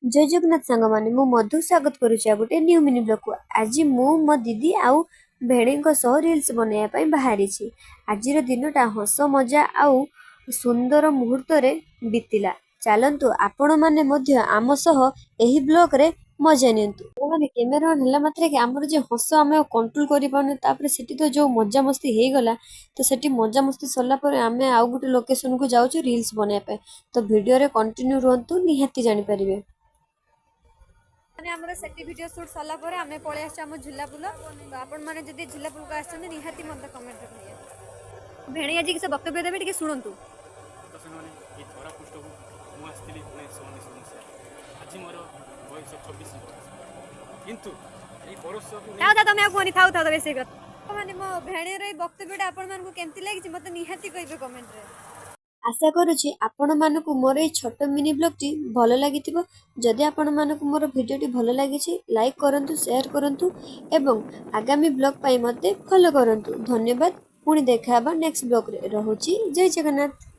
जय जगन्नाथ सांग मैंने मु मधु स्वागत करुच्ची गोटे न्यू मिनी ब्लॉग को। आज मु मो दीदी आउ भेणी सह रिल्स बनवाई बाहरी। आज दिनटा हस मजा आउ सुंदर मुहूर्त रे बीतिला। चलतु आपण मैंने आम सह एही ब्लॉग रे मजा नियंतु। मैंने कैमेरा ऑन हला मात्रे के आमर जे हस आम कंट्रोल करि पाने तापर सेठी तो जो मजा मस्ती हे गला तो सेठी मजा मस्ती सरला पर आमे आउ गुटे लोकेशन को जाउछु रिल्स बनाय पे। तो वीडियो रे कंटिन्यू रहंतु निहाती जानि परिबे। आमर सेटी वीडियो शूट सरला पर आमे पळे आछे आम झुलापुल। तो आपण माने जदी झुलापुल को आछन निहाती मते कमेंट करिए। भेणी आज किस वक्तव्य देबे टिके सुनंतु। तो सुनने ये थोड़ा पुष्ट को मु आसली 1919 मसीहा आज मोर बयस 26 किंतु ये बरस को थाउ था तमे कोनी थाउ था बेसी कर माने मो भेणी रे वक्तव्यटा आपण मान को केमति लागिछि मते निहाती कहिबे कमेंट रे। आशा करुछि आपण मानकु मोर ए छोट मिनी ब्लॉग टी भलो लागिथिबो। जदि आपण मानकु मोर वीडियो टी भलो लागिछि लाइक करंतु, शेयर करंतु एवं आगामी ब्लॉग पाई मते फॉलो करंतु। धन्यवाद। पुणी देखा नेक्स्ट ब्लॉग रे। रहुछि जय जगन्नाथ।